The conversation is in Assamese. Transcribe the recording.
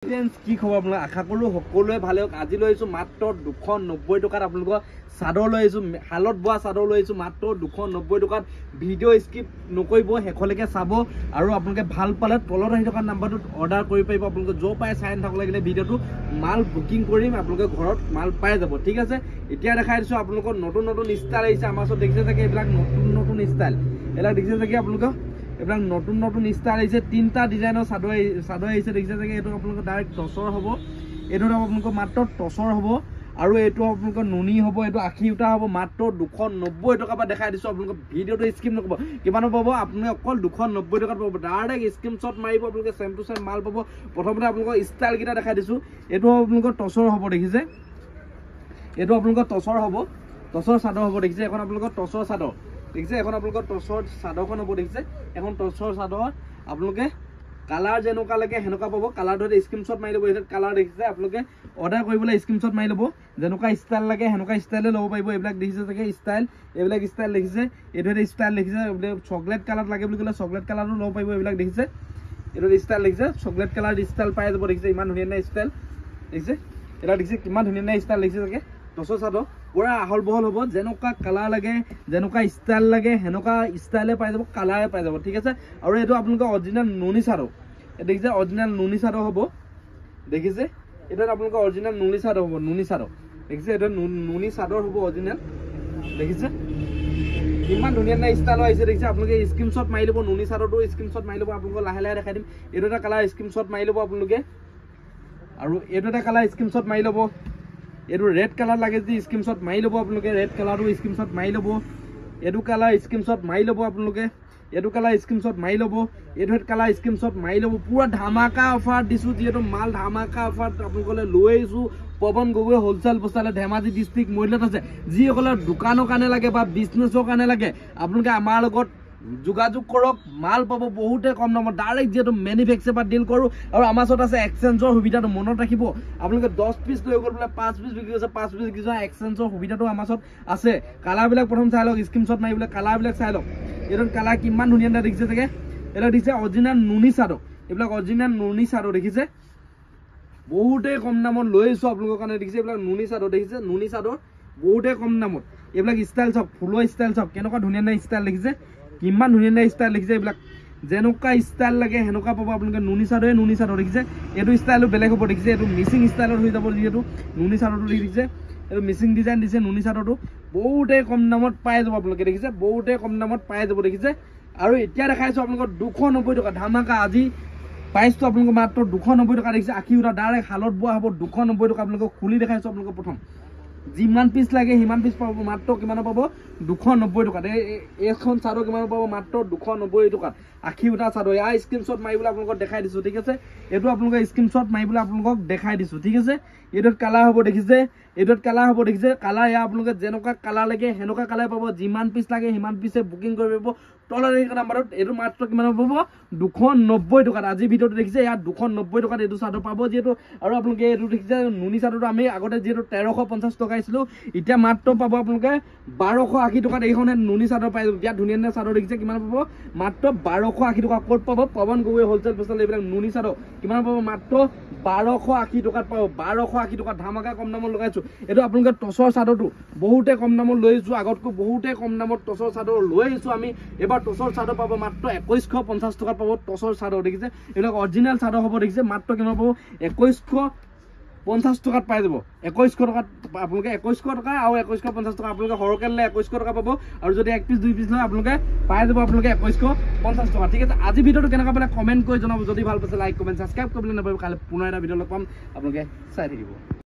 ফ্ৰেন্ডছ কি খবৰ আপোনালোক আশা কৰোঁ সকলোৱে ভালে হওক। আজি লৈ আহিছোঁ মাত্ৰ 290 টকাত আপোনালোকৰ চাদৰ লৈ আহিছোঁ, শালত বোৱা চাদৰ লৈ আহিছোঁ মাত্ৰ 290 টকাত। ভিডিঅ' স্কিপ নকৰিব, শেষলৈকে চাব আৰু আপোনালোকে ভাল পালে তলত আহি থকা নাম্বাৰটোত অৰ্ডাৰ কৰি পাৰিব। আপোনালোকে য'ৰ পাই চাই নাথাকক লাগিলে ভিডিঅ'টো মাল বুকিং কৰিম, আপোনালোকে ঘৰত মাল পাই যাব। ঠিক আছে, এতিয়া দেখাই দিছোঁ আপোনালোকৰ নতুন নতুন ষ্টাইল আহিছে। আমাৰ ওচৰত দেখিছে চাগে এইবিলাক নতুন নতুন ষ্টাইল, এইবিলাক দেখিছে চাগে আপোনালোকক এইবিলাক নতুন নতুন ষ্টাইল আহিছে। 3টা ডিজাইনৰ চাদৰ আহিছে দেখিছে চাগে। এইটো আপোনালোকৰ ডাইৰেক্ট টচৰ হ'ব, এইটো আপোনালোকৰ মাত্ৰ টচৰ হ'ব আৰু এইটো আপোনালোকৰ নুনি হ'ব, এইটো 80 সূতা হ'ব। মাত্ৰ 290 টকাৰ পৰা দেখাই দিছোঁ। আপোনালোকৰ ভিডিঅ'টো স্কিপ নকৰিব। কিমানত পাব আপোনালোকে? অকল 290 টকাত পাব। ডাইৰেক্ট স্ক্ৰীনশ্বট মাৰিব, আপোনালোকে চেম টু চেম মাল পাব। প্ৰথমতে আপোনালোকৰ ষ্টাইলকেইটা দেখাই দিছোঁ। এইটো আপোনালোকৰ টচৰ হ'ব দেখিছে, এইটো আপোনালোকৰ টচৰ হ'ব, টচৰ চাদৰ হ'ব দেখিছে। এখন আপোনালোকৰ টচৰ চাদৰ দেখিছে, এখন আপোনালোকৰ টচৰ চাদৰখন হ'ব দেখিছে। এখন টচৰ চাদৰ আপোনালোকে কালাৰ যেনেকুৱা লাগে সেনেকুৱা পাব। কালাৰটো স্ক্ৰীনশ্বট মাৰি ল'ব। এইটো কালাৰ দেখিছে, আপোনালোকে অৰ্ডাৰ কৰিবলৈ স্ক্ৰীনশ্বট মাৰি ল'ব। যেনেকুৱা ষ্টাইল লাগে সেনেকুৱা ষ্টাইলে ল'ব পাৰিব। এইবিলাক দেখিছে চাগে ষ্টাইল, এইবিলাক ষ্টাইল দেখিছে। এইটো ষ্টাইল দেখিছে, চকলেট কালাৰ লাগে বুলি ক'লে চকলেট কালাৰো ল'ব পাৰিব। এইবিলাক দেখিছে, এইটো ষ্টাইল দেখিছে, চকলেট কালাৰ ষ্টাইল পাই যাব দেখিছে। ইমান ধুনীয়া ধুনীয়া ষ্টাইল দেখিছে, এটা দেখিছে কিমান ধুনীয়া ধুনীয়া ষ্টাইল দেখিছে চাগে। টচৰ চাদৰ পুৰা আহল বহল হ'ব, যেনেকুৱা কালাৰ লাগে যেনেকুৱা ষ্টাইল লাগে সেনেকুৱা ষ্টাইলে পাই যাব, কালাৰে পাই যাব। ঠিক আছে, আৰু এইটো আপোনালোকৰ অৰিজিনেল নুনি চাদৰ দেখিছে, অৰিজিনেল নুনি চাদৰ হ'ব দেখিছে। এইটো আপোনালোকৰ অৰিজিনেল নুনি চাদৰ হ'ব, নুনি চাদৰ দেখিছে। এইটো নুনি চাদৰ হ'ব অৰিজিনেল দেখিছে। ইমান ধুনীয়া ধুনীয়া ষ্টাইলৰ আহিছে দেখিছে। আপোনালোকে স্ক্ৰীনশ্বট মাৰি ল'ব, নুনি চাদৰটো স্ক্ৰীনশ্বট মাৰি ল'ব। আপোনালোকক লাহে লাহে দেখাই দিম। এইটো এটা কালাৰ স্ক্ৰীনশ্বট মাৰি ল'ব আপোনালোকে, আৰু এইটো এটা কালাৰ স্ক্ৰীনশ্বট মাৰি ল'ব। এইটো ৰেড কালাৰ লাগে যদি স্ক্ৰীনশ্বট মাৰি ল'ব আপোনালোকে, ৰেড কালাৰটো স্ক্ৰীনশ্বট মাৰি ল'ব। এইটো কালাৰ স্ক্ৰীনশ্বট মাৰি ল'ব আপোনালোকে, এইটো কালাৰ স্ক্ৰীনশ্বট মাৰি ল'ব। এইটো কালাৰ স্ক্ৰীনশ্বট মাৰি ল'ব। পুৰা ধামাকা অফাৰ দিছোঁ, যিহেতু মাল ধামাকা অফাৰ আপোনালোকলৈ লৈ আহিছোঁ। পৱন গগৈ হোলচেল বস্তালে ধেমাজি ডিষ্ট্ৰিক্ট মৰিলত আছে। যিসকলৰ দোকানৰ কাৰণে লাগে বা বিজনেছৰ কাৰণে লাগে আপোনালোকে আমাৰ লগত যোগাযোগ কৰক, মাল পাব বহুতে কম দামত। ডাইৰেক্ট যিহেতু মেনুফেকচাৰ পৰা ডিল কৰোঁ, আৰু আমাৰ ওচৰত আছে এক্সচেঞ্জৰ সুবিধাটো মনত ৰাখিব। আপোনালোকে 10 পিচ লৈ গ'ল বোলে 5 পিচ বিক্ৰী হৈছে, 5 পিচ বিক্ৰী হৈছে, এক্সচেঞ্জৰ সুবিধাটো আমাৰ ওচৰত আছে। কালাৰবিলাক প্ৰথম চাই লওক, স্ক্ৰীনশ্বট মাৰি বোলে কালাৰবিলাক চাই লওক। এইটো কালাৰ কিমান ধুনীয়া ধুনীয়া দেখিছে চাগে। এইটো দেখিছে অৰিজিনেল নুনি চাদৰ, এইবিলাক অৰিজিনেল নুনি চাদৰ দেখিছে। বহুতেই কম দামত লৈ আহিছোঁ আপোনালোকৰ কাৰণে দেখিছে। এইবিলাক নুনি চাদৰ দেখিছে, নুনি চাদৰ বহুতেই কম দামত। এইবিলাক ষ্টাইল চাওক, ফুলৰ ষ্টাইল চাওক, কেনেকুৱা ধুনীয়া ধুনীয়া ষ্টাইল দেখিছে, কিমান ধুনীয়া ধুনীয়া ষ্টাইল দেখিছে। এইবিলাক যেনেকুৱা ষ্টাইল লাগে সেনেকুৱা পাব আপোনালোকে। নুনি চাদৰে নুনি চাদৰ দেখিছে। এইটো ষ্টাইলো বেলেগ হ'ব দেখিছে। এইটো মিচিং ষ্টাইলত হৈ যাব, যিহেতু নুনি চাদৰটো দেখিছে। এইটো মিচিং ডিজাইন দিছে নুনি চাদৰটো। বহুতেই কম দামত পাই যাব আপোনালোকে দেখিছে, বহুতেই কম দামত পাই যাব দেখিছে। আৰু এতিয়া দেখাইছোঁ আপোনালোকৰ 290 টকা ধামাকা। আজি প্ৰাইচটো আপোনালোকৰ মাত্ৰ 290 টকা দেখিছে। 80 সূতা ডাইৰেক্ট শালত বোৱা হ'ব, 290 টকা। আপোনালোকক খুলি দেখাইছোঁ আপোনালোকৰ প্ৰথম। যিমান পিচ লাগে সিমান পিচ পাব। মাত্ৰ কিমানত পাব? 290 টকাত। এইখন চাদৰ কিমানত পাব? মাত্ৰ 290 টকাত। 80 সূতা চাদৰ। ইয়াৰ স্ক্ৰীনশ্বট মাৰিবলৈ আপোনালোকক দেখাই দিছোঁ। ঠিক আছে, এইটো আপোনালোকে স্ক্ৰীনশ্বট মাৰিবলৈ আপোনালোকক দেখাই দিছোঁ। ঠিক আছে, এইটোত কালাৰ হ'ব দেখিছে, এইটোত কালাৰ হ'ব দেখিছে। কালাৰ ইয়াৰ আপোনালোকে যেনেকুৱা কালাৰ লাগে সেনেকুৱা কালাৰ পাব। যিমান পিচ লাগে সিমান পিচে বুকিং কৰিব পাৰিব তলত এই নাম্বাৰত। এইটো মাত্ৰ কিমানত পাব? 290 টকাত। আজি ভিডিঅ'টো দেখিছে, ইয়াত 290 টকাত এইটো চাদৰ পাব যিহেতু। আৰু আপোনালোকে এইটো দেখিছে নুনি চাদৰটো আমি আগতে যিহেতু 1350 টকা আহিছিলোঁ, এতিয়া মাত্ৰ পাব আপোনালোকে 1280 টকাত। এইখনে নুনি চাদৰ পাই যাব। ইয়াত ধুনীয়া ধুনীয়া চাদৰ দেখিছে, কিমান পাব? মাত্ৰ 1280 টকা। ক'ত পাব? পৱন গগৈ হোলচেল বস্তাল। এইবিলাক নুনি চাদৰ কিমান পাব? মাত্ৰ 1280 টকাত পাব। 1280 টকাত ধামাকা কম দামত লগাইছোঁ। এইটো আপোনালোকে টচৰ চাদৰটো বহুতে কম দামত লৈ আহিছোঁ, আগতকৈ বহুতে কম দামত টচৰ চাদৰ লৈ আহিছোঁ আমি। এবাৰ টচৰ চাদৰ পাব মাত্ৰ 2150 টকাত পাব টচৰ চাদৰ দেখিছে। এইবিলাক অৰিজিনেল চাদৰ হ'ব দেখিছে। মাত্ৰ কিমান পাব? 2150 টকাত পাই যাব। 2100 টকাত আপোনালোকে 2100 টকা আৰু 2150 টকা। আপোনালোকে সৰহকৈ ল'লে 2100 টকা পাব, আৰু যদি 1 পিচ 2 পিচ লয় আপোনালোকে পাই যাব আপোনালোকে 2150 টকা। ঠিক আছে, আজি ভিডিঅ'টো কেনেকুৱা পালে কমেণ্ট কৰি জনাব। যদি ভাল পাইছে লাইক কমেণ্ট ছাবস্ক্ৰাইব কৰিবলৈ নাপাব। কাইলৈ পুনৰ এটা ভিডিঅ' লগ পাম, আপোনালোকে চাই থাকিব।